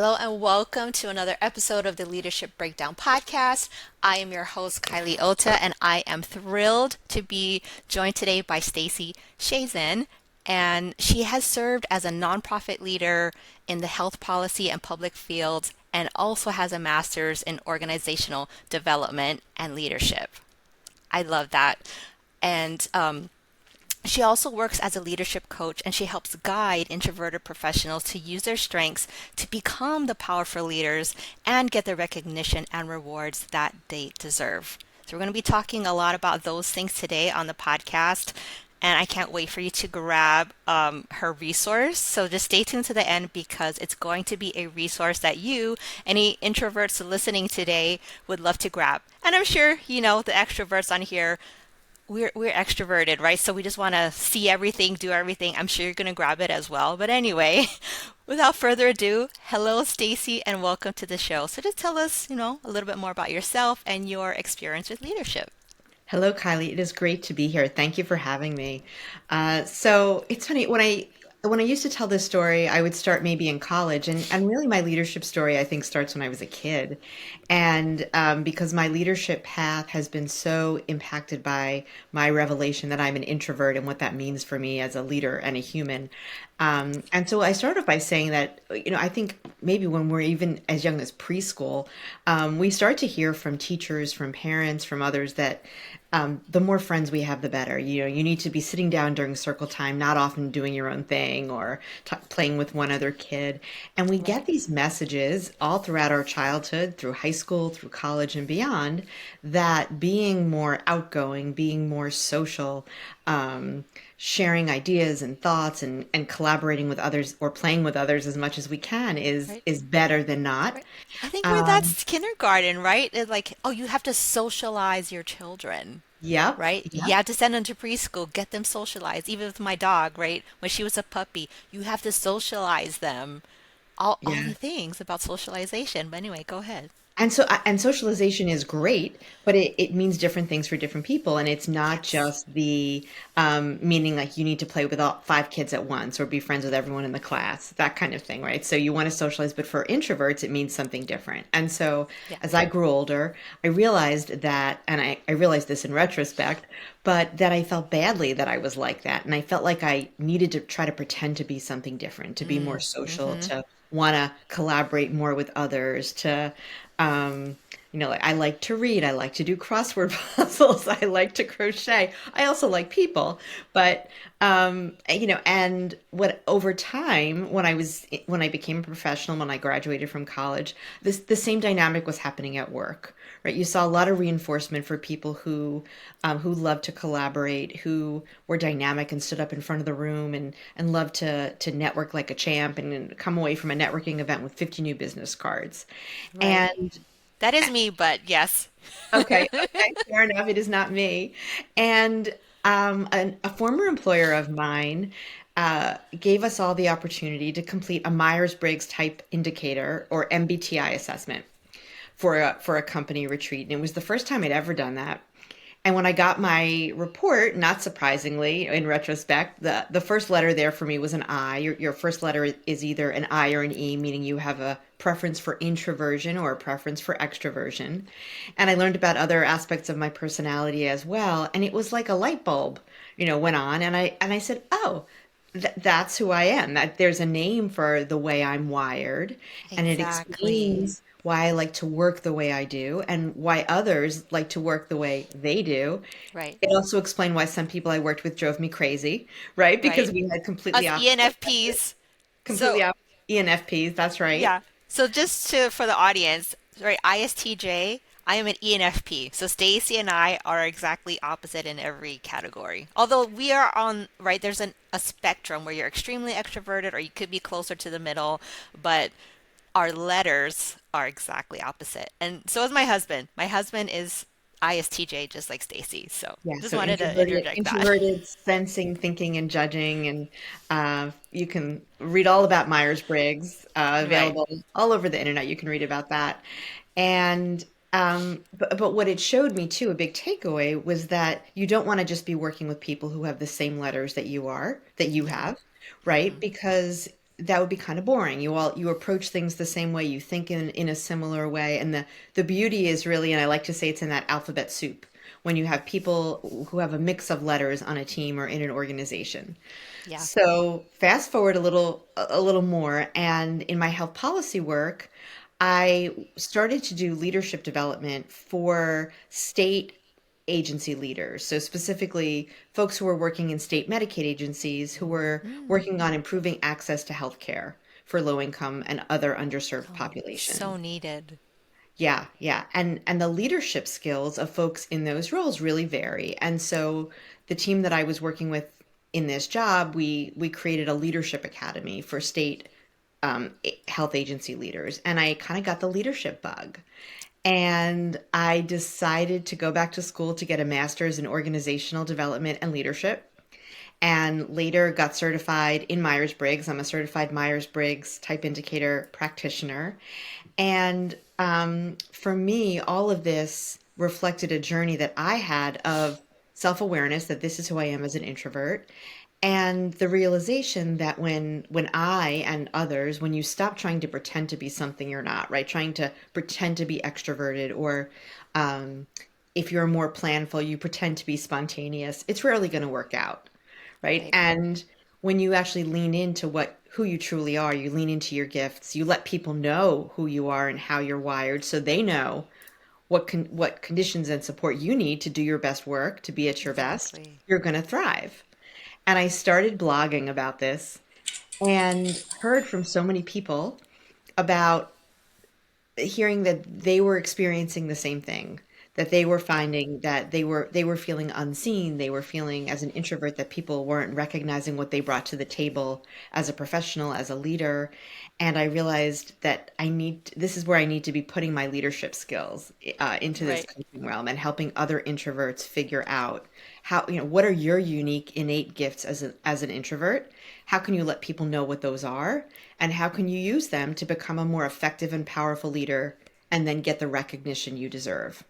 Hello and welcome to another episode of the Leadership Breakdown Podcast. I am your host, Kylie Ota, and I am thrilled to be joined today by Stacey Chazin. And she has served as a nonprofit leader in the health policy and public fields and also has a master's in organizational development and leadership. I love that. And she also works as a leadership coach and she helps guide introverted professionals to use their strengths to become the powerful leaders and get the recognition and rewards that they deserve. So, we're going to be talking a lot about those things today on the podcast. And I can't wait for you to grab her resource. So just stay tuned to the end because it's going to be a resource that you, any introverts listening today, would love to grab. And I'm sure, the extroverts on here we're extroverted, right? So we just want to see everything, do everything. I'm sure you're going to grab it as well. But anyway, without further ado, hello, Stacey, and welcome to the show. So just tell us, a little bit more about yourself and your experience with leadership. Hello, Kylie. It is great to be here. Thank you for having me. So it's funny when I used to tell this story, I would start maybe in college, and really my leadership story I think starts when I was a kid, and because my leadership path has been so impacted by my revelation that I'm an introvert and what that means for me as a leader and a human. And so I started by saying that, I think maybe when we're even as young as preschool, we start to hear from teachers, from parents, from others that the more friends we have, the better. You need to be sitting down during circle time, not often doing your own thing or playing with one other kid. And we get Right. these messages all throughout our childhood, through high school, through college, and beyond, that being more outgoing, being more social, um, sharing ideas and thoughts and collaborating with others or playing with others as much as we can is Right. is better than not. Right. I think we're Um, that's kindergarten, right? It's like, oh, you have to socialize your children. yep, Right? You yep, have to send them to preschool, get them socialized. Even with my dog, right? When she was a puppy, you have to socialize them. All yeah. the things about socialization. But anyway, go ahead. And socialization is great, but it means different things for different people, and it's not Yes. just the meaning like you need to play with all five kids at once or be friends with everyone in the class, that kind of thing, right? So you want to socialize, but for introverts, it means something different. And so Yeah. as I grew older, I realized that, and I realized this in retrospect, but that I felt badly that I was like that, and I felt like I needed to try to pretend to be something different, to be more social, Mm-hmm. to want to collaborate more with others, to um, like I like to read, I like to do crossword puzzles, I like to crochet. I also like people, but and what over time when I became a professional, when I graduated from college, this the same dynamic was happening at work, right? You saw a lot of reinforcement for people who loved to collaborate, who were dynamic and stood up in front of the room and loved to network like a champ and come away from a networking event with 50 new business cards. Right. And That is me, but yes. okay, okay, fair enough. It is not me. And a former employer of mine gave us all the opportunity to complete a Myers-Briggs type indicator or MBTI assessment for a company retreat. And it was the first time I'd ever done that. And when I got my report, not surprisingly, in retrospect, the first letter there for me was an I. Your first letter is either an I or an E, meaning you have a preference for introversion or a preference for extroversion. And I learned about other aspects of my personality as well. And it was like a light bulb, went on. And I said, oh, that's who I am. That there's a name for the way I'm wired, and it Exactly. explains why I like to work the way I do and why others like to work the way they do. Right. It also explained why some people I worked with drove me crazy, right? Because Right. we had completely Us opposite, ENFPs. completely So, opposite ENFPs. That's right. yeah. So just to for the audience, right, ISTJ, I am an ENFP. So Stacy and I are exactly opposite in every category. Although we are on, right, there's a spectrum where you're extremely extroverted or you could be closer to the middle, but our letters are exactly opposite. And so is my husband. My husband is ISTJ just like Stacy. So Yeah, just so wanted to introverted, interject that. introverted sensing, thinking, and judging, and you can read all about Myers-Briggs, Right. available all over the internet. You can read about that, and but what it showed me too, a big takeaway was that you don't want to just be working with people who have the same letters that you Yeah. have, right? Hmm. Because that would be kind of boring. You approach things the same way, you think in a similar way, and the beauty is really, and I like to say it's in that alphabet soup when you have people who have a mix of letters on a team or in an organization. Yeah. So fast forward a little more, and in my health policy work, I started to do leadership development for state agency leaders. So specifically, folks who were working in state Medicaid agencies who were Mm. working on improving access to health care for low income and other underserved Oh, populations. so needed. Yeah, yeah. And the leadership skills of folks in those roles really vary. And so the team that I was working with in this job, we created a leadership academy for state health agency leaders. And I kind of got the leadership bug. And I decided to go back to school to get a master's in organizational development and leadership, and later got certified in Myers-Briggs. I'm a certified Myers-Briggs type indicator practitioner. And for me, all of this reflected a journey that I had of self-awareness that this is who I am as an introvert, and the realization that when I and others, when you stop trying to pretend to be something you're not, right? Trying to pretend to be extroverted, or um, if you're more planful, you pretend to be spontaneous, it's rarely going to work out, right? Right. And when you actually lean into who you truly are, you lean into your gifts, you let people know who you are and how you're wired so they know what conditions and support you need to do your best work, to be at your best, Exactly. you're going to thrive. And I started blogging about this and heard from so many people about hearing that they were experiencing the same thing, that they were finding that they were feeling unseen, they were feeling as an introvert that people weren't recognizing what they brought to the table as a professional, as a leader. And I realized that this is where I need to be putting my leadership skills into this Right. coaching realm and helping other introverts figure out how, what are your unique innate gifts as an introvert? How can you let people know what those are? And how can you use them to become a more effective and powerful leader and then get the recognition you deserve?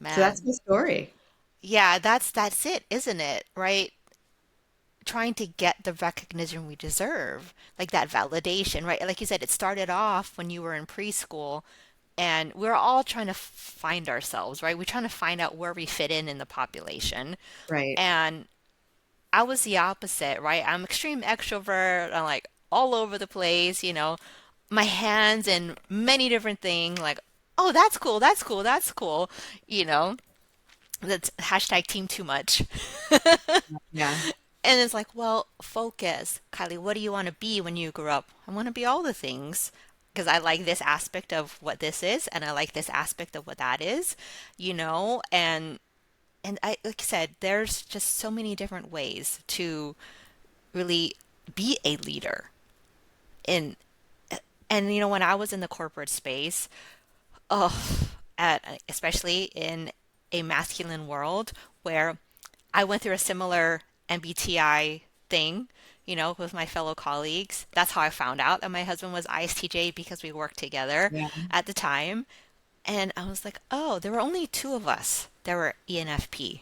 So that's Man. my story. Yeah, that's it, isn't it? Right? Trying to get the recognition we deserve, like that validation, right? Like you said, it started off when you were in preschool, and we're all trying to find ourselves, right? We're trying to find out where we fit in the population. Right. And I was the opposite, right? I'm extreme extrovert. I'm like all over the place, my hands in many different things, like, oh, that's cool, that's cool, that's cool, you know. That's hashtag team too much. Yeah. And it's like, well, focus. Kylie, what do you want to be when you grow up? I want to be all the things because I like this aspect of what this is and I like this aspect of what that is, and I like I said, there's just so many different ways to really be a leader. And when I was in the corporate space, oh, especially in a masculine world where I went through a similar MBTI thing, with my fellow colleagues. That's how I found out that my husband was ISTJ because we worked together Yeah. at the time. And I was like, oh, there were only two of us that were ENFP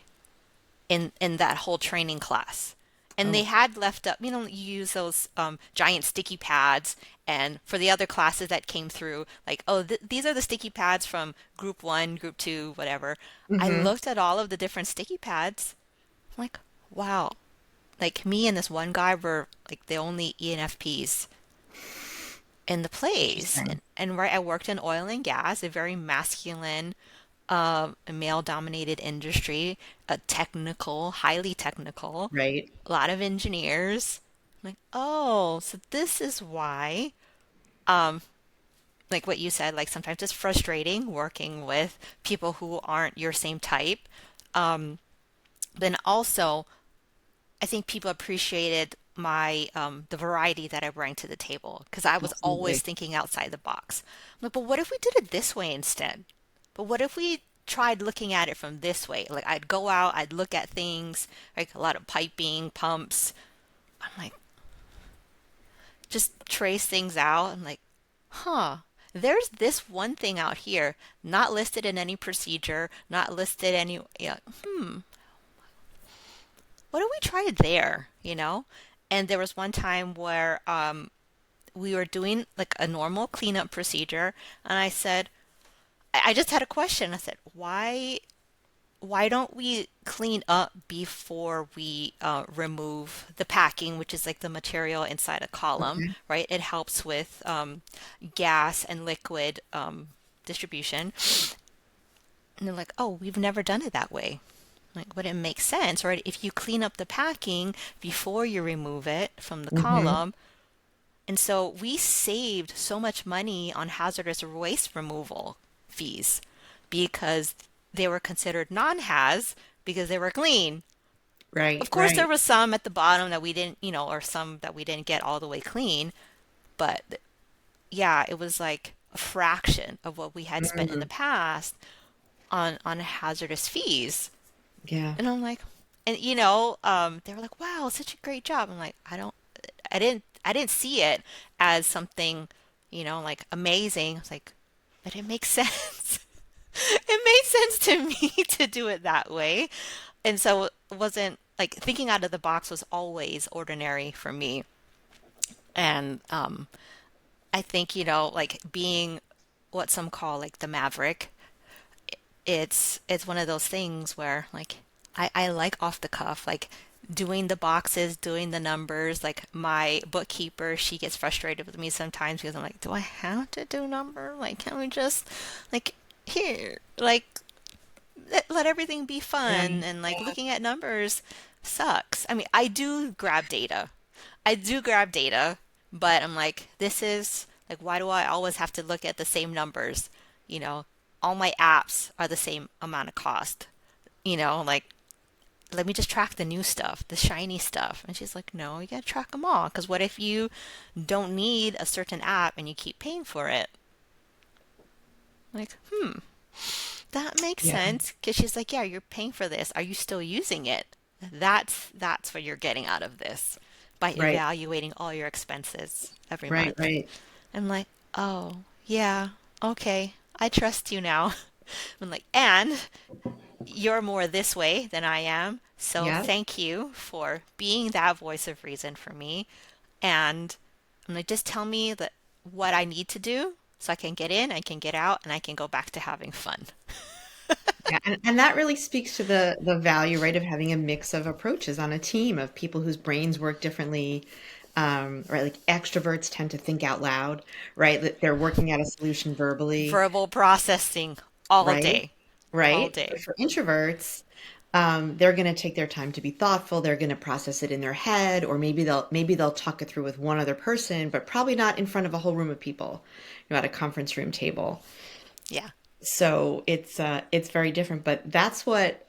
in that whole training class. And they Oh, had left up, you use those giant sticky pads. And for the other classes that came through, like, oh, these are the sticky pads from group one, group two, whatever. I hmm. looked at all of the different sticky pads. I'm like, wow, like me and this one guy were like the only ENFPs in the place. Interesting. And right, I worked in oil and gas, a very masculine, male dominated industry, highly technical, Right. a lot of engineers. I'm like, oh, so this is why, like what you said, like sometimes it's frustrating working with people who aren't your same type. Then also, I think people appreciated the variety that I bring to the table because I was always Absolutely. thinking outside the box. I'm like, but what if we did it this way instead? But what if we tried looking at it from this way? Like I'd go out, I'd look at things, like a lot of piping, pumps. I'm like, just trace things out. I'm like, huh, there's this one thing out here, not listed in any procedure, not listed any, yeah, what do we try there, And there was one time where we were doing like a normal cleanup procedure, and I said, I just had a question. I said, why don't we clean up before we remove the packing, which is like the material inside a column, Okay. right? It helps with gas and liquid distribution. And they're like, oh, we've never done it that way. Like, but it makes sense, right? If you clean up the packing before you remove it from the Hmm. column. And so we saved so much money on hazardous waste removal fees because they were considered non-haz because they were clean. Of Right, course, there right. was some at the bottom that we didn't, or some that we didn't get all the way clean, but yeah, it was like a fraction of what we had spent in the Mm, past on hazardous fees. yeah. And I'm like, and they were like, "Wow, such a great job." I'm like, I didn't see it as something, like amazing. It's like, but it makes sense. It made sense to me to do it that way. And so it wasn't like thinking out of the box was always ordinary for me. And I think, like being what some call like the maverick, it's one of those things where like I like off the cuff, like doing the boxes, doing the numbers. Like my bookkeeper, she gets frustrated with me sometimes because I'm like, do I have to do number? Like, can we just like here, like let everything be Yeah. fun and like Yeah. looking at numbers sucks. I mean, I do grab data. I do grab data, but I'm like, this is like, why do I always have to look at the same numbers? You know, all my apps are the same amount of cost. Like, let me just track the new stuff, the shiny stuff. And she's like, no, you gotta track them all. Because what if you don't need a certain app and you keep paying for it? Like, that makes Yeah. sense. Because she's like, yeah, you're paying for this. Are you still using it? That's what you're getting out of this by Right. evaluating all your expenses every Right. month. Right. I'm like, oh, yeah, okay, I trust you now. I'm like, and you're more this way than I am. So Yeah. thank you for being that voice of reason for me. And I'm like, just tell me that what I need to do so I can get in, I can get out, and I can go back to having fun. Yeah. And that really speaks to the value, right, of having a mix of approaches on a team of people whose brains work differently. Right. Like extroverts tend to think out loud, right? That they're working out a solution verbally, Verbal processing all right? day, all Right. day. But for introverts, they're going to take their time to be thoughtful. They're going to process it in their head, or maybe they'll talk it through with one other person, but probably not in front of a whole room of people, at a conference room table. Yeah. So it's very different. But that's what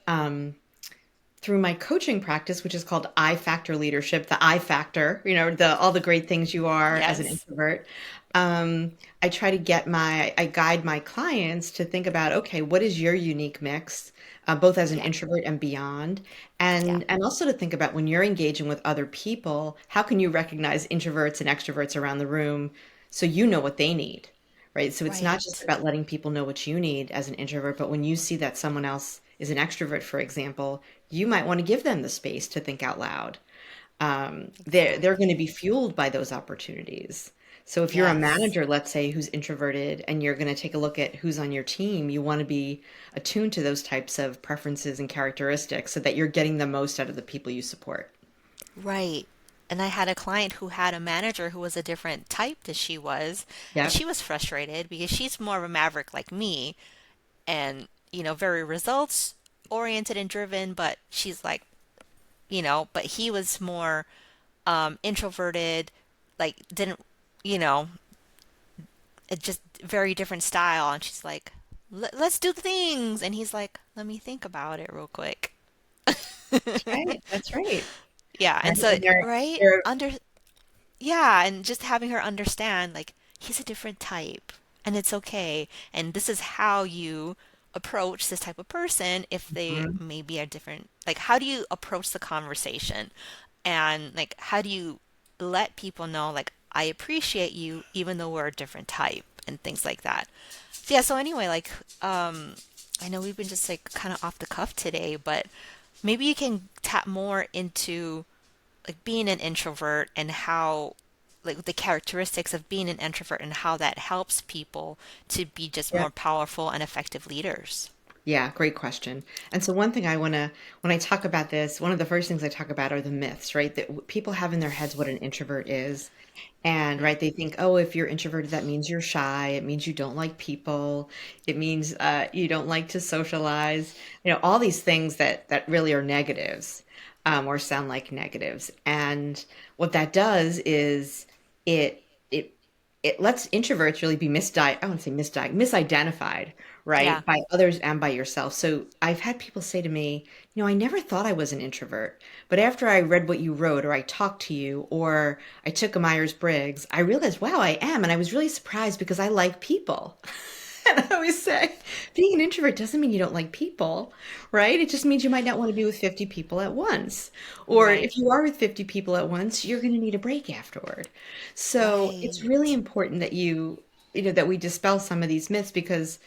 through my coaching practice, which is called I Factor Leadership, the I Factor, the all the great things you are as an Yes. introvert. I guide my clients to think about, okay, what is your unique mix, both as an Yeah. introvert and beyond, Yeah. and also to think about when you're engaging with other people, how can you recognize introverts and extroverts around the room so you know what they need, right? So it's not just Right. about letting people know what you need as an introvert, but when you see that someone else is an extrovert, for example, you might want to give them the space to think out loud. They're going to be Exactly. fueled by those opportunities. So if you're a Yes. manager, let's say, who's introverted and you're going to take a look at who's on your team, you want to be attuned to those types of preferences and characteristics so that you're getting the most out of the people you support. Right. And I had a client who had a manager who was a different type than she was, and Yep. she was frustrated because she's more of a maverick like me and, very results oriented and driven, but she's like, but he was more introverted, like didn't, you know, it just very different style. And she's like, Let's do things." And he's like, "Let me think about it real quick." That's right. That's right. Yeah, Right. and so And they're right they're under yeah, and just having her understand like he's a different type and it's okay. And this is how you approach this type of person if they Mhm. maybe are different. Like how do you approach the conversation? And like how do you let people know like I appreciate you even though we're a different type and things like that. Yeah, so anyway, like I know we've been just like kind of off the cuff today, but maybe you can tap more into like being an introvert and how like the characteristics of being an introvert and how that helps people to be just Yeah. more powerful and effective leaders. Yeah, great question. And so one thing I want to, when I talk about this, one of the first things I talk about are the myths, right? That people have in their heads what an introvert is. And right, they think, oh, if you're introverted, that means you're shy. It means you don't like people. It means you don't like to socialize. All these things that really are negatives, or sound like negatives. And what that does is it it it lets introverts really be I wouldn't say misidentified, Yeah. right, by others and by yourself. So I've had people say to me, I never thought I was an introvert, but after I read what you wrote, or I talked to you, or I took a Myers-Briggs, I realized, wow, I am. And I was really surprised because I like people. And I always say, being an introvert doesn't mean you don't like people, right? It just means you might not want to be with 50 people at once. Or Right. if you are with 50 people at once, you're going to need a break afterward. So it's really Right. important that that we dispel some of these myths, because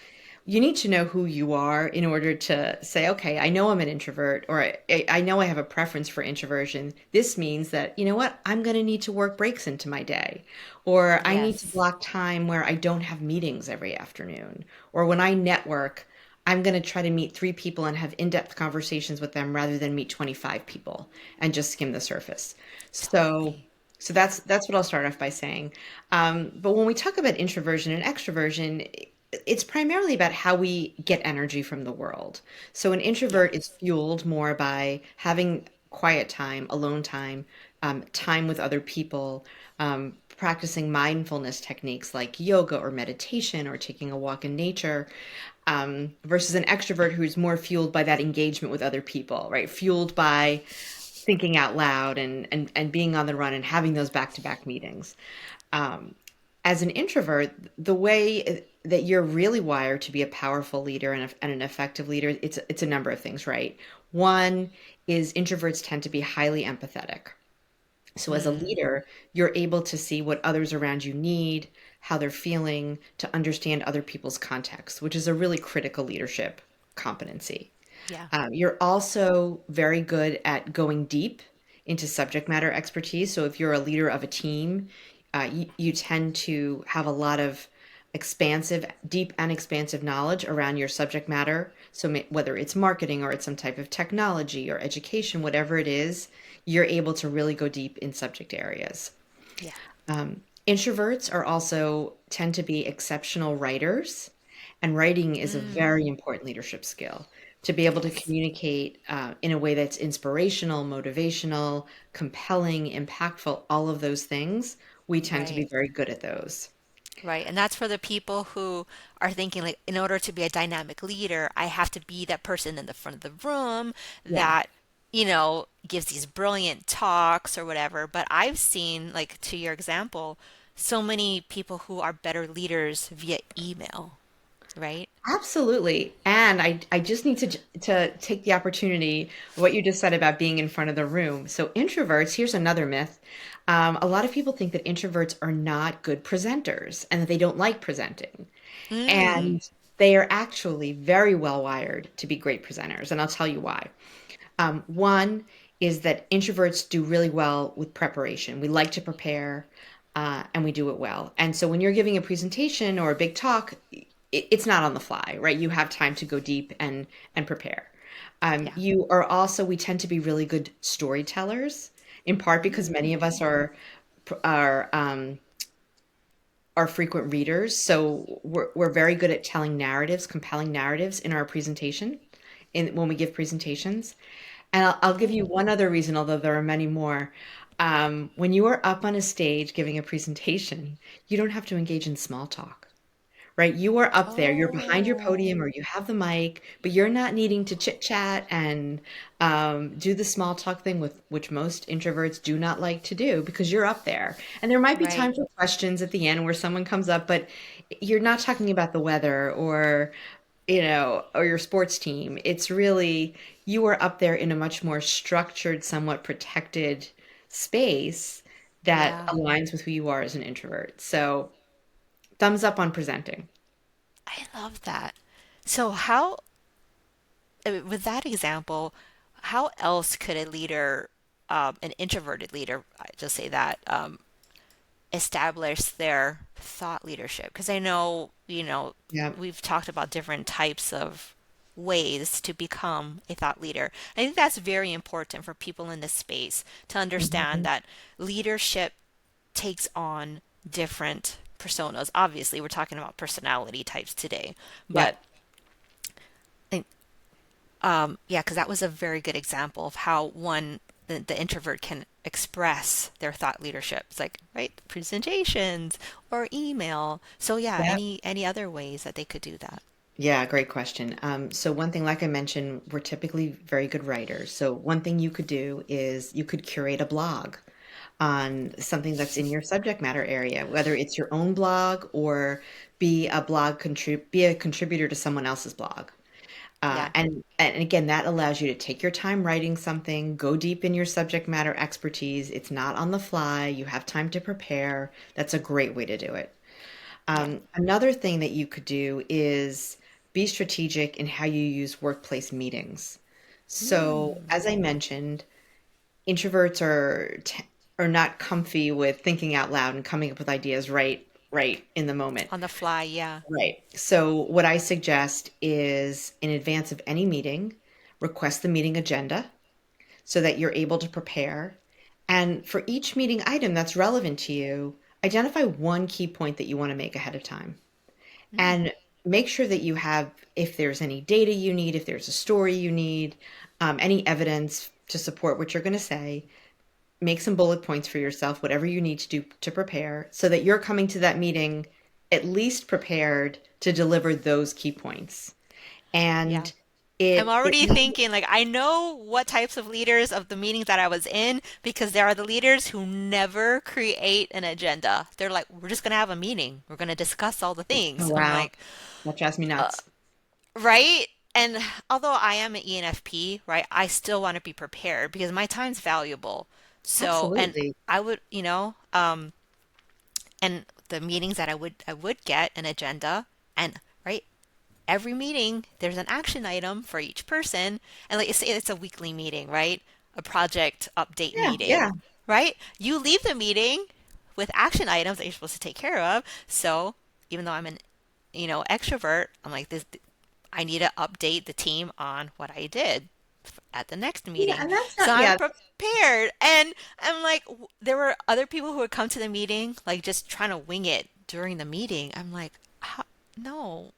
you need to know who you are in order to say, okay, I know I'm an introvert, or I know I have a preference for introversion. This means that, you know what, I'm going to need to work breaks into my day, or I need to Yes. block time where I don't have meetings every afternoon, or when I network, I'm going to try to meet 3 people and have in-depth conversations with them rather than meet 25 people and just skim the surface. So, Totally. so that's what I'll start off by saying. But when we talk about introversion and extroversion, it's primarily about how we get energy from the world. So an introvert is Yes. fueled more by having quiet time, alone time, time with other people, practicing mindfulness techniques like yoga or meditation or taking a walk in nature, versus an extrovert who's more fueled by that engagement with other people, right? Fueled by thinking out loud and being on the run and having those back-to-back meetings. Um, as an introvert, the way that you're really wired to be a powerful leader and an effective leader, it's a number of things, right? One is introverts tend to be highly empathetic. So as a Mm, leader, you're able to see what others around you need, how they're feeling, to understand other people's context, which is a really critical leadership competency. yeah. You're also very good at going deep into subject matter expertise. So if you're a leader of a team, you tend to have a lot of deep and expansive knowledge around your subject matter. So whether it's marketing or it's some type of technology or education, whatever it is, you're able to really go deep in subject areas. Yeah. Introverts are also tend to be exceptional writers, and writing is a very Mm, important leadership skill. To be able to yes. communicate in a way that's inspirational, motivational, compelling, impactful, all of those things, we tend to be Right. very good at those. Right. And that's for the people who are thinking, like, in order to be a dynamic leader, I have to be that person in the front of the room Yeah, that, gives these brilliant talks or whatever. But I've seen, like, to your example, so many people who are better leaders via email, right? absolutely. And I just need to take the opportunity, what you just said about being in front of the room. So introverts, here's another myth. A lot of people think that introverts are not good presenters and that they don't like presenting. Mm, And they are actually very well wired to be great presenters. And I'll tell you why. One is that introverts do really well with preparation. We like to prepare, and we do it well. And so when you're giving a presentation or a big talk, it's not on the fly, right? You have time to go deep and prepare. yeah. We tend to be really good storytellers, in part because many of us are are frequent readers. So we're very good at telling narratives, compelling narratives in our presentation, in when we give presentations. And I'll give you one other reason, although there are many more. When you are up on a stage giving a presentation, you don't have to engage in small talk, right? You are up there, you're behind your Oh, podium or you have the mic, but you're not needing to chit chat and do the small talk thing, with which most introverts do not like to do, because you're up there. And there might be right. time for questions at the end where someone comes up, but you're not talking about the weather or your sports team. It's really, you are up there in a much more structured, somewhat protected space that Yeah. aligns with who you are as an introvert. So, thumbs up on presenting. I love that. So, with that example, how else could a leader an introverted leader, I just say that, establish their thought leadership? Because I know, Yeah. we've talked about different types of ways to become a thought leader. I think that's very important for people in this space to understand Mhm. that leadership takes on different personas. Obviously, we're talking about personality types today, but Yep. yeah, because that was a very good example of how the introvert can express their thought leadership. It's like, right, presentations or email. So yeah, Yep. any other ways that they could do that? Yeah, great question. So one thing, like I mentioned, we're typically very good writers. So one thing you could do is you could curate a blog on something that's in your subject matter area, whether it's your own blog or be a contributor to someone else's blog. Yeah, And again, that allows you to take your time writing something, go deep in your subject matter expertise. It's not on the fly. You have time to prepare. That's a great way to do it. yeah. Another thing that you could do is be strategic in how you use workplace meetings. So, Mm, as I mentioned, introverts are not comfy with thinking out loud and coming up with ideas right in the moment. on the fly, yeah. Right. So, what I suggest is in advance of any meeting, request the meeting agenda so that you're able to prepare. And for each meeting item that's relevant to you, identify one key point that you want to make ahead of time. Mm, And make sure that you have, if there's any data you need, if there's a story you need, any evidence to support what you're going to say, make some bullet points for yourself, whatever you need to do to prepare, so that you're coming to that meeting at least prepared to deliver those key points. yeah. And I'm it already really, thinking, like, I know what types of leaders of the meetings that I was in because there are the leaders who never create an agenda. They're like, we're just going to have a meeting. We're going to discuss all the oh things. I'm wow, like, that drives me nuts. right? And although I am an ENFP, right, I still want to be prepared because my time's valuable. So, and Absolutely. I would, and the meetings that I would get an agenda and right, every meeting there's an action item for each person. And like say it's a weekly meeting, right? A project update Yeah, yeah, meeting, right? You leave the meeting with action items that you're supposed to take care of. So even though I'm an extrovert, I'm like this, I need to update the team on what I did at the next yeah, meeting. and that's So not, I'm yeah, prepared. And I'm like, there were other people who would come to the meeting, like just trying to wing it during the meeting. I'm like, no.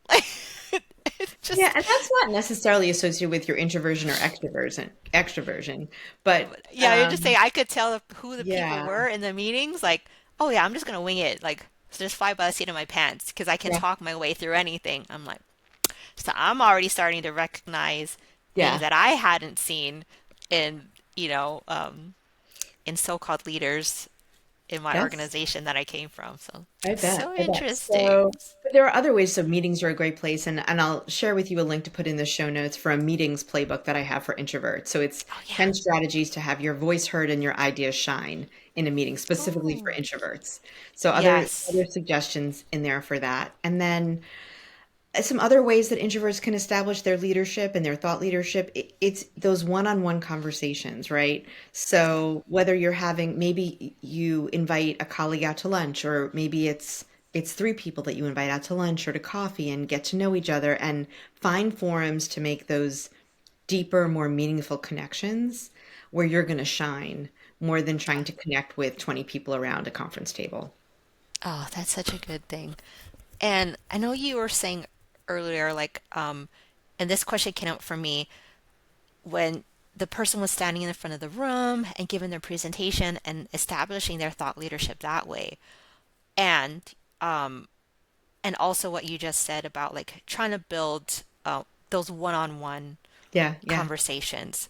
It's yeah, just, and that's not necessarily associated with your introversion or extroversion, but yeah, you're just saying I could tell who the people yeah, were in the meetings. Like, oh yeah, I'm just going to wing it. Like, just fly by the seat of my pants because I can yeah, talk my way through anything. I'm like, so I'm already starting to recognize things yeah, that I hadn't seen in, in so-called leaders in my yes. organization that I came from. So I bet. so I bet. interesting. So, but there are other ways. So, meetings are a great place, and I'll share with you a link to put in the show notes for a meetings playbook that I have for introverts. So, it's Oh yeah. 10 strategies to have your voice heard and your ideas shine in a meeting, specifically for Oh introverts. So, other yes. suggestions in there for that, and then some other ways that introverts can establish their leadership and their thought leadership, it's those one-on-one conversations, right? So whether you're having, maybe you invite a colleague out to lunch, or maybe it's three people that you invite out to lunch or to coffee and get to know each other and find forums to make those deeper, more meaningful connections where you're going to shine more than trying to connect with 20 people around a conference table. Oh, that's such a good thing. And I know you were saying earlier, like, and this question came up for me when the person was standing in the front of the room and giving their presentation and establishing their thought leadership that way. And and also what you just said about like trying to build those one-on-one Yeah, yeah. conversations.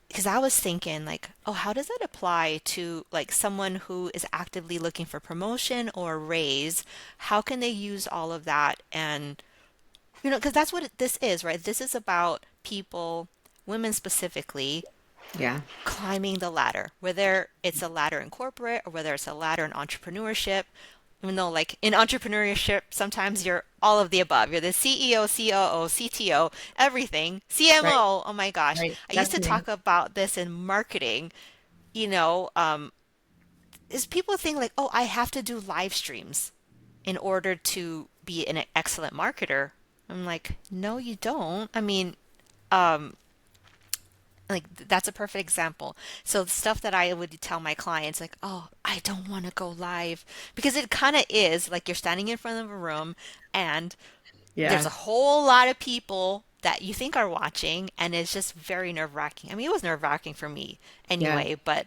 Because I was thinking like, oh, how does that apply to like someone who is actively looking for promotion or a raise? How can they use all of that? And because that's what this is, right? This is about people, women specifically, Yeah. climbing the ladder, whether it's a ladder in corporate or whether it's a ladder in entrepreneurship. even though like in entrepreneurship, sometimes you're all of the above. You're the CEO, COO, CTO, everything, Right, CMO. Oh my gosh. right. I used That's to me. talk about this in marketing, you know, is people think like, oh, I have to do live streams in order to be an excellent marketer. I'm like, no, you don't. I mean, like that's a perfect example. So the stuff that I would tell my clients, like, oh, I don't want to go live because it kind of is like you're standing in front of a room and there's a Yes. whole lot of people that you think are watching, and it's just very nerve-wracking. I mean, it was nerve-wracking for me Yeah. anyway, but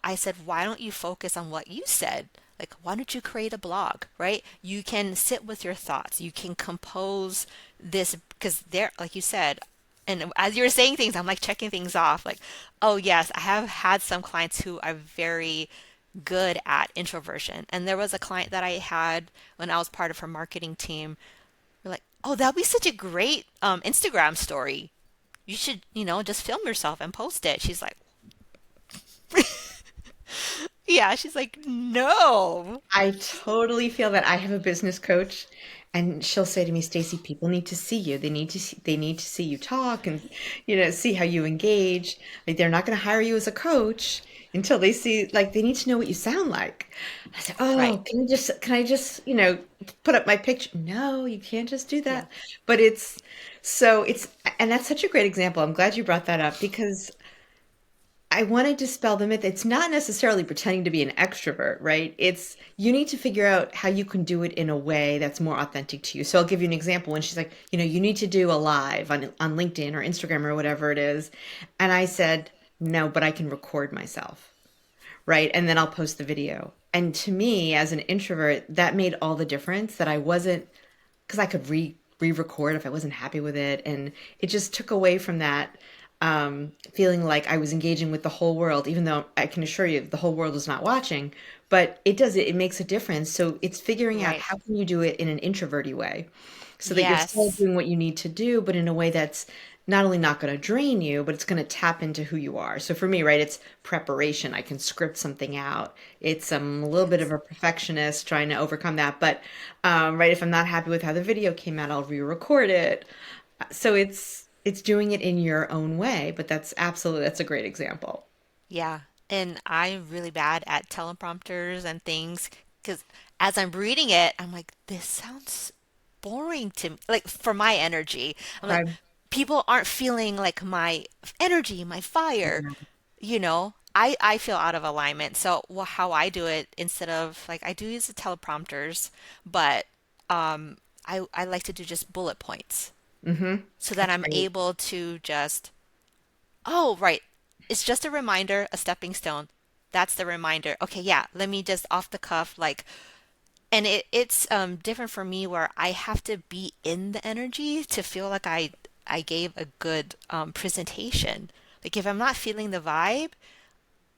I said, why don't you focus on what you said? Like, why don't you create a blog, right? You can sit with your thoughts. You can compose this because there, like you said, and as you were saying things, I'm like checking things off. Like, oh yes, I have had some clients who are very good at introversion. And there was a client that I had when I was part of her marketing team. We're like, oh, that'd be such a great Instagram story. You should, just film yourself and post it. She's like, yeah, she's like, no. I totally feel that. I have a business coach, and she'll say to me, "Stacey, people need to see you. They need to see you talk and see how you engage. Like they're not going to hire you as a coach until they see like they need to know what you sound like." I said, Right. "Oh, can I just, put up my picture?" No, you can't just do Yeah. that. But it's and that's such a great example. I'm glad you brought that up because I want to dispel the myth. It's not necessarily pretending to be an extrovert, right? It's you need to figure out how you can do it in a way that's more authentic to you. So I'll give you an example. When she's like, you need to do a live on LinkedIn or Instagram or whatever it is. And I said, no, but I can record myself, right? And then I'll post the video. And to me, as an introvert, that made all the difference that I wasn't because I could re-record if I wasn't happy with it, and it just took away from that feeling like I was engaging with the whole world, even though I can assure you the whole world is not watching. But it makes a difference. So it's figuring out Right. how can you do it in an introverty way, so that you're still Yes. doing what you need to do, but in a way that's not only not going to drain you, but it's going to tap into who you are. So for me, right, it's preparation. I can script something out. It's a little bit of Yes. a perfectionist trying to overcome that. But right, if I'm not happy with how the video came out, I'll re-record it. So it's doing it in your own way. But that's a great example. Yeah. And I'm really bad at teleprompters and things because as I'm reading it, I'm like, this sounds boring to me. Like for my energy, I'm like, Okay. people aren't feeling like my energy, my fire. I feel out of alignment. So how I do it instead of like I do use the teleprompters, but I like to do just bullet points Mm-hmm. so that That's I'm great. able to just, oh, right. It's just a reminder, a stepping stone. That's the reminder. Okay, yeah, let me just off the cuff, like, and it's different for me where I have to be in the energy to feel like I gave a good presentation. Like if I'm not feeling the vibe,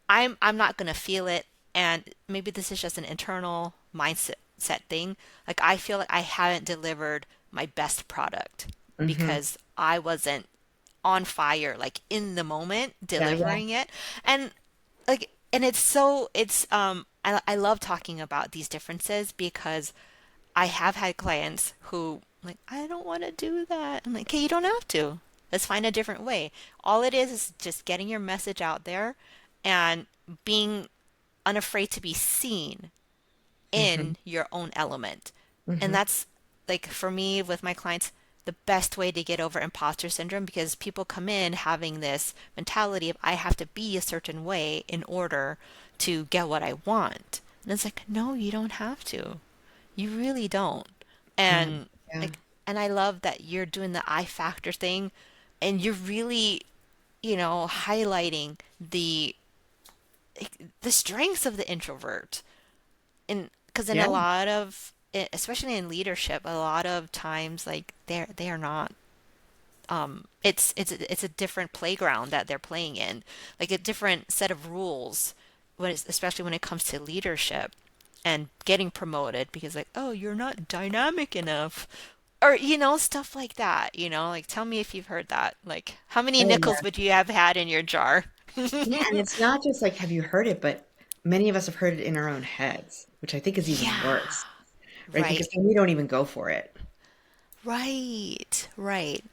I'm not gonna feel it. And maybe this is just an internal mindset set thing. Like I feel like I haven't delivered my best product Mm-hmm. because I wasn't on fire, like in the moment, Yeah, yeah. delivering it. And and I love talking about these differences because I have had clients who like, I don't want to do that. I'm like, okay, you don't have to. Let's find a different way. All it is just getting your message out there and being unafraid to be seen Mm-hmm. in your own element. And Mm-hmm. that's like for me with my clients, the best way to get over imposter syndrome because people come in having this mentality of I have to be a certain way in order to get what I want. And it's like, no, you don't have to. You really don't. Yeah. And Yeah. like and I love that you're doing the I factor thing and you're really, highlighting the strengths of the introvert in because in Yeah. a lot of especially in leadership a lot of times like they are not it's a different playground that they're playing in like a different set of rules especially when it comes to leadership and getting promoted because like oh you're not dynamic enough or stuff like that like tell me if you've heard that like how many Oh, nickels yeah. would you have had in your jar. Yeah, and it's not just like, have you heard it, but many of us have heard it in our own heads, which I think is even Yeah. worse, right? Right. Because then we don't even go for it. Right. Right.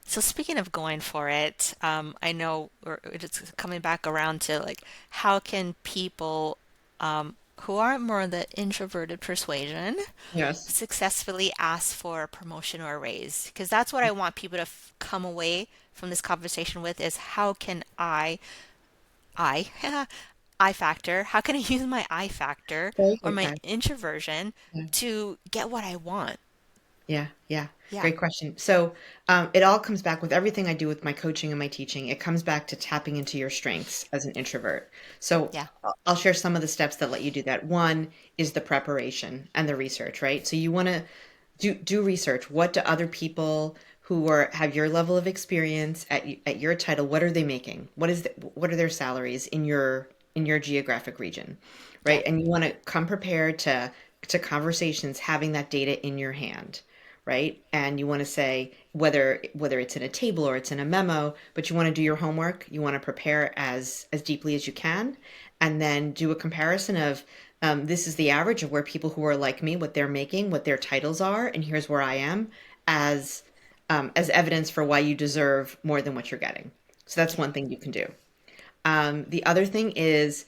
So speaking of going for it, I know it's coming back around to like how can people who are more the introverted persuasion Yes. successfully ask for a promotion or a raise? Because that's what I want people to come away from this conversation with is how can I, I factor, how can I use my I factor Very or good, my guys. introversion Yeah. to get what I want? Yeah, yeah. Yeah. Great question. So, it all comes back with everything I do with my coaching and my teaching. It comes back to tapping into your strengths as an introvert. So, Yeah. I'll share some of the steps that let you do that. One is the preparation and the research, right? So you want to do research. What do other people who are have your level of experience at your title, what are they making? What are their salaries in your geographic region, Yeah. right? And you want to come prepared to conversations having that data in your hand, right? And you want to say whether it's in a table or it's in a memo, but you want to do your homework. You want to prepare as deeply as you can, and then do a comparison of this is the average of where people who are like me, what they're making, what their titles are, and here's where I am as as evidence for why you deserve more than what you're getting. So that's Yeah. one thing you can do. The other thing is,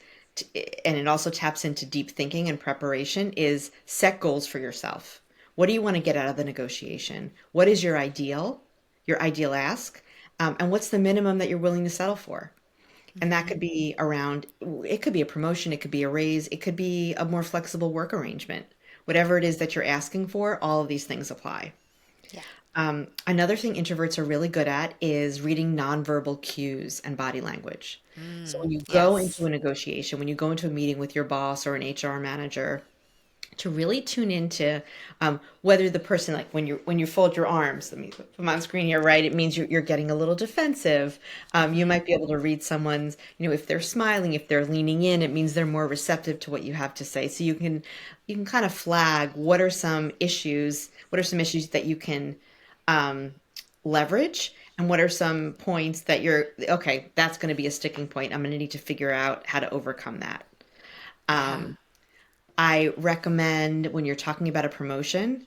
and it also taps into deep thinking and preparation, is set goals for yourself. What do you want to get out of the negotiation? What is your ideal ask? And what's the minimum that you're willing to settle for? And that Hmm. could be around, it could be a promotion, it could be a raise, it could be a more flexible work arrangement. Whatever it is that you're asking for, all of these things apply. Yeah. Another thing introverts are really good at is reading nonverbal cues and body language. So Mm, when you go into yes. a negotiation, when you go into a meeting with your boss or an HR manager, to really tune into whether the person, like when you fold your arms, let me put them on screen here, right? It means you're getting a little defensive. You Hmm. might be able to read someone's, if they're smiling, if they're leaning in, it means they're more receptive to what you have to say. So you can kind of flag what are some issues that you can um, leverage, and what are some points that you're okay. That's going to be a sticking point. I'm going to need to figure out how to overcome that. Yeah. Um, I recommend when you're talking about a promotion,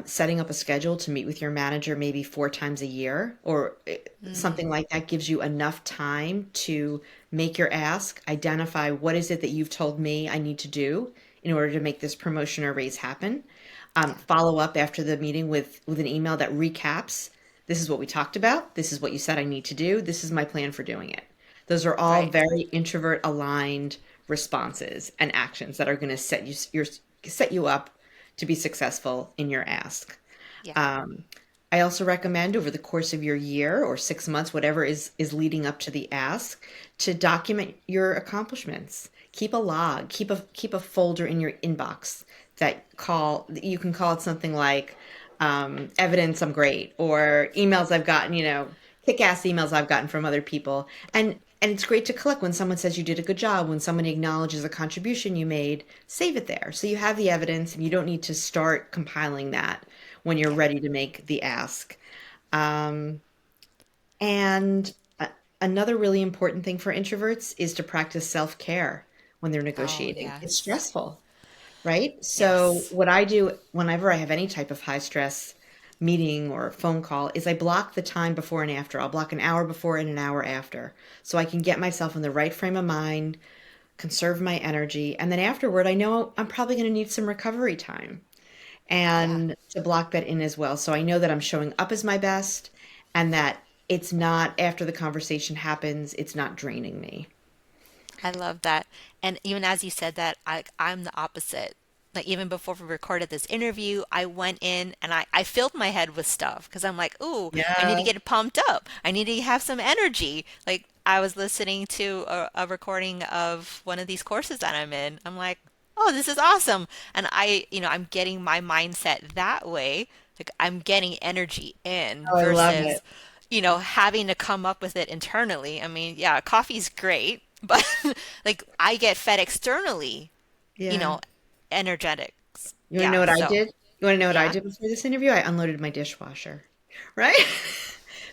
setting up a schedule to meet with your manager maybe 4 times a year or Mm, something like that gives you enough time to make your ask, identify what is it that you've told me I need to do in order to make this promotion or raise happen. yeah. Follow up after the meeting with an email that recaps. This is what we talked about. This is what you said I need to do. This is my plan for doing it. Those are all Right. very introvert aligned responses and actions that are going to set you up to be successful in your ask. Yeah. Um, I also recommend over the course of your year or 6 months, whatever is leading up to the ask, to document your accomplishments. Keep a log, keep a folder in your inbox you can call it something like evidence I'm great, or emails I've gotten, kick-ass emails I've gotten from other people. And it's great to collect when someone says you did a good job, when someone acknowledges a contribution you made, save it there. So you have the evidence and you don't need to start compiling that when you're Yeah. ready to make the ask. Um, and another really important thing for introverts is to practice self-care when they're Oh, negotiating. It's yes. stressful, right? So Yes. what I do whenever I have any type of high stress meeting or phone call is I block the time before and after. I'll block an hour before and an hour after so I can get myself in the right frame of mind, conserve my energy, and then afterward I know I'm probably going to need some recovery time Yeah. and to block that in as well. So I know that I'm showing up as my best and that it's not after the conversation happens, it's not draining me. I love that. And even as you said that, I'm the opposite. Like even before we recorded this interview, I went in and I filled my head with stuff because I'm like, ooh, I need to Yeah. get pumped up. I need to have some energy. Like I was listening to a recording of one of these courses that I'm in. I'm like, oh, this is awesome. And I'm getting my mindset that way. Like I'm getting energy in Oh, I love versus, it. having to come up with it internally. I mean, yeah, coffee's great, but like I get fed externally, you Yeah. know, energetics. You want to know Yeah, what I so did? You want to know what I yeah, did before this interview? I unloaded my dishwasher, right?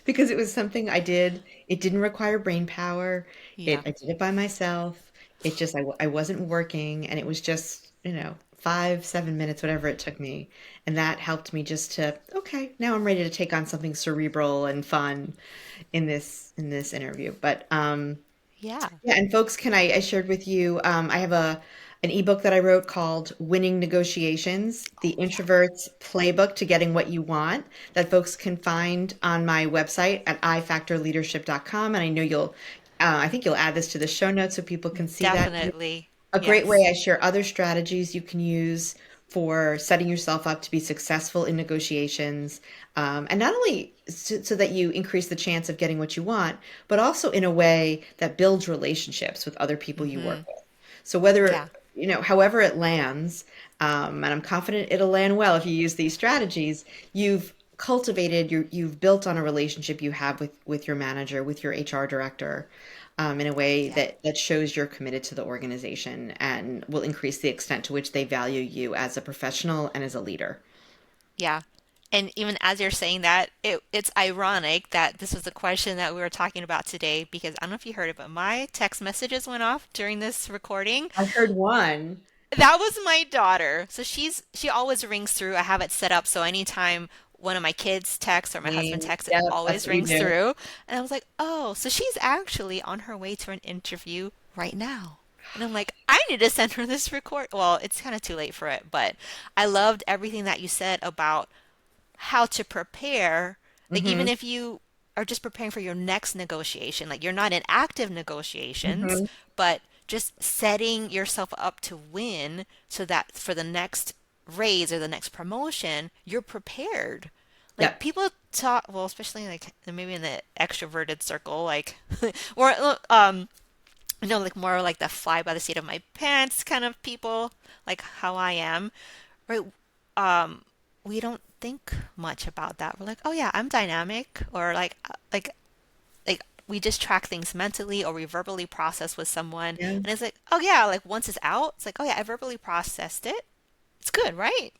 Because it was something I did. It didn't require brain power. yeah, I did it by myself. It just, I wasn't working, and it was just, 5, 7 minutes, whatever it took me. And that helped me just to, okay, now I'm ready to take on something cerebral and fun in this interview. But Yeah. yeah, and folks, I shared with you, I have an ebook that I wrote called Winning Negotiations, the Oh, yeah. Introverts Playbook to Getting What You Want, that folks can find on my website at ifactorleadership.com. And I know I think you'll add this to the show notes so people can see that. Definitely. A great way, Yes. I share other strategies you can use for setting yourself up to be successful in negotiations. And not only so that you increase the chance of getting what you want, but also in a way that builds relationships with other people you work Hmm. with. So whether, Yeah. however it lands, and I'm confident it'll land well if you use these strategies, you've built on a relationship you have with your manager, with your HR director, in a way Yeah. that shows you're committed to the organization and will increase the extent to which they value you as a professional and as a leader. Yeah. And even as you're saying that, it's ironic that this was the question that we were talking about today because I don't know if you heard it, but my text messages went off during this recording. I heard one. That was my daughter. So she always rings through. I have it set up so anytime one of my kids texts or my husband texts, it Yep, that's always what we rings do. through. And I was like, oh, so she's actually on her way to an interview right now. And I'm like, I need to send her this record. Well, it's kind of too late for it, but I loved everything that you said about how to prepare. Like even Hmm. if you are just preparing for your next negotiation, like you're not in active negotiations, Hmm. but just setting yourself up to win so that for the next raise or the next promotion, you're prepared. Like Yep. people talk, well, especially like maybe in the extroverted circle, like, or like more like the fly by the seat of my pants kind of people, like how I am, right? Um, we don't think much about that. We're like, oh yeah, I'm dynamic, or like we just track things mentally or we verbally process with someone, Yeah. and it's like, oh yeah, like once it's out, it's like, oh yeah, I verbally processed it. It's good, right?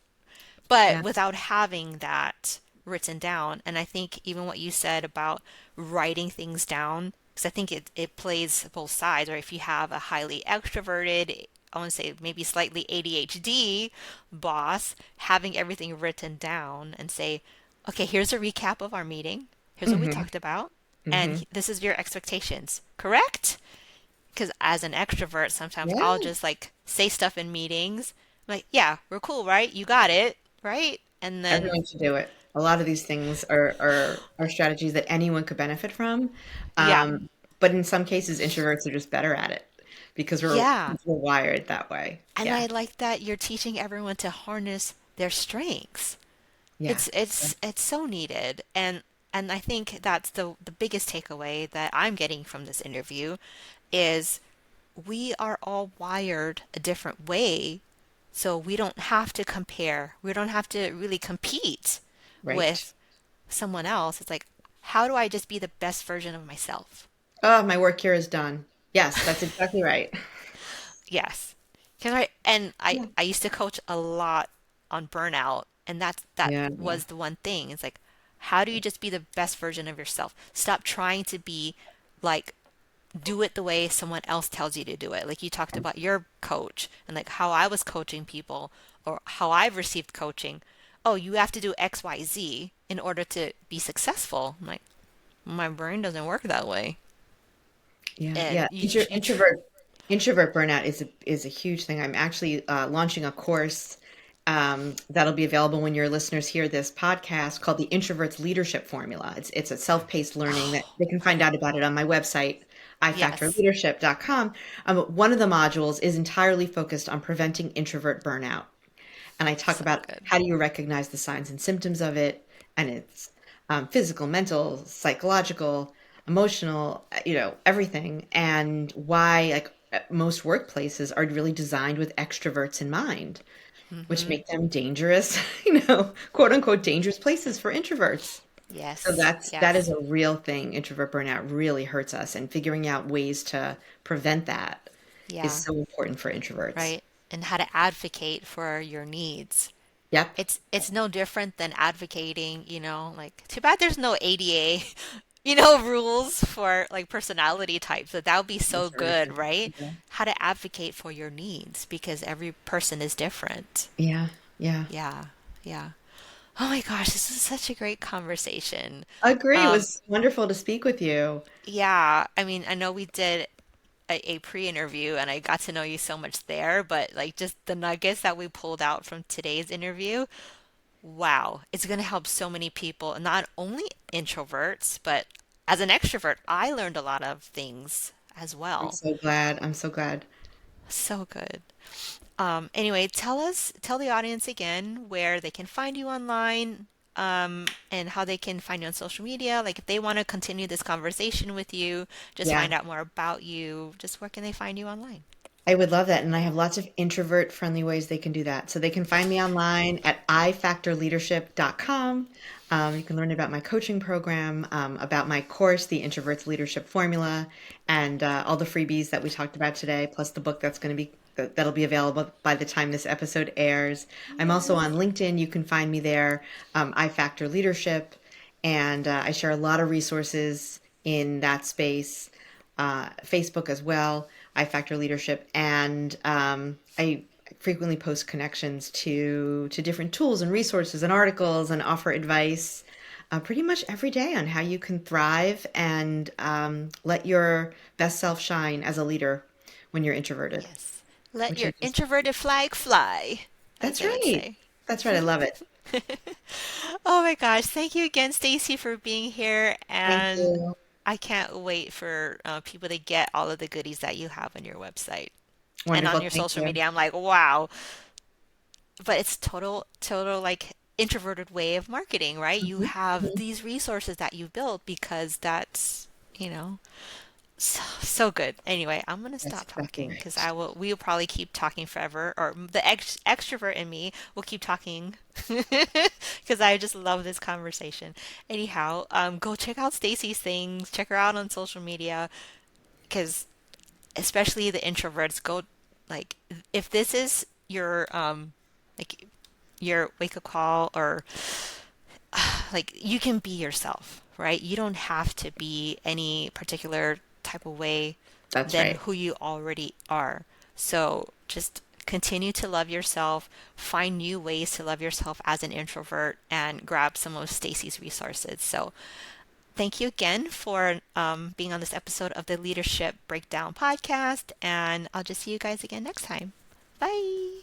But Yeah. without having that written down, and I think even what you said about writing things down, because I think it plays both sides, or if you have a highly extroverted, I want to say maybe slightly ADHD boss, having everything written down and say, okay, here's a recap of our meeting. Here's what we Hmm. talked about. And Hmm. this is your expectations, correct? Because as an extrovert, sometimes I'll Yeah. just like say stuff in meetings. I'm like, yeah, we're cool, right? You got it, right? And then, Everyone should do it. A lot of these things are strategies that anyone could benefit from. yeah, But in some cases, introverts are just better at it because yeah. we're wired that way. And Yeah. I like that you're teaching everyone to harness their strengths. Yeah. It's so needed. And I think that's the biggest takeaway that I'm getting from this interview is we are all wired a different way, so we don't have to compare. We don't have to really compete Right. with someone else. It's like, how do I just be the best version of myself? Oh, my work here is done. Yes, that's exactly right. Yes. Cause I Yeah. I used to coach a lot on burnout, and that Yeah. was the one thing. It's like, how do you just be the best version of yourself? Stop trying to be like do it the way someone else tells you to do it. Like you talked about your coach and like how I was coaching people or how I've received coaching. Oh, you have to do X, Y, Z in order to be successful. I'm like, my brain doesn't work that way. Yeah. And Yeah. Introvert burnout is a huge thing. I'm actually launching a course that'll be available when your listeners hear this podcast called the Introverts Leadership Formula. It's a self-paced learning that oh, they can find out about it on my website, yes, ifactorleadership.com. One of the modules is entirely focused on preventing introvert burnout. And I talk so about good. how do you recognize the signs and symptoms of it, and it's physical, mental, psychological, emotional, everything, and why like most workplaces are really designed with extroverts in mind, which Hmm. make them dangerous, quote unquote dangerous places for introverts. So Yes, that is yes, a real thing. Introvert burnout really hurts us, and figuring out ways to prevent that is yeah, so important for introverts. right. And how to advocate for your needs. Yep. It's no different than advocating, like too bad there's no ADA rules for like personality types. That would be so good, Introversion. right? Yeah. How to advocate for your needs because every person is different. Yeah. Yeah. Yeah. Yeah. Oh my gosh, this is such a great conversation. Agree. It Um, was wonderful to speak with you. yeah, I mean, I know we did a pre-interview and I got to know you so much there, but like just the nuggets that we pulled out from today's interview, wow, it's going to help so many people, not only introverts, but as an extrovert, I learned a lot of things as I'm well. so glad. I'm so glad. So good. Anyway, tell the audience again where they can find you online, and how they can find you on social media. Like if they want to continue this conversation with you, just Yeah. find out more about you, just where can they find you online? I would love that. And I have lots of introvert friendly ways they can do that. So they can find me online at ifactorleadership.com. You can learn about my coaching program, about my course, The Introverts Leadership Formula, and all the freebies that we talked about today, plus the book that'll be available by the time this episode airs. I'm also on LinkedIn. You can find me there, iFactor Leadership, and I share a lot of resources in that space. Facebook as well, I Factor Leadership, and I frequently post connections to different tools and resources and articles and offer advice pretty much every day on how you can thrive and let your best self shine as a leader when you're introverted, Yes. Let which I your just, introverted flag fly, as that's they would right. say. That's right. I love it. Oh my gosh, thank you again, Stacy, for being here. Thank And you. I can't wait for people to get all of the goodies that you have on your website and on Wonderful. your Thank social you. media. I'm like, wow. But it's total like introverted way of marketing, right? You Mhm, have mhm. these resources that you built because that's, you know, so good. Anyway, I'm gonna That's stop exactly talking because right. we'll probably keep talking forever, or the extrovert in me will keep talking because I just love this conversation. Anyhow, go check out Stacy's things, check her out on social media, because especially the introverts, go like if this is your like your wake up call, or like you can be yourself, right? You don't have to be any particular type of way That's than right. who you already are. So just continue to love yourself, find new ways to love yourself as an introvert, and grab some of Stacy's resources. So thank you again for being on this episode of the Leadership Breakdown podcast, and I'll just see you guys again next time. Bye.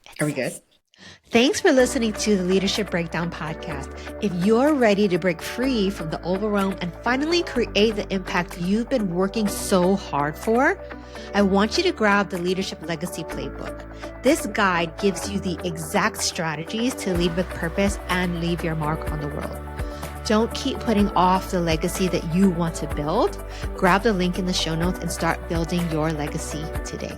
It Are we says good? Thanks for listening to the Leadership Breakdown podcast. If you're ready to break free from the overwhelm and finally create the impact you've been working so hard for, I want you to grab the Leadership Legacy Playbook. This guide gives you the exact strategies to lead with purpose and leave your mark on the world. Don't keep putting off the legacy that you want to build. Grab the link in the show notes and start building your legacy today.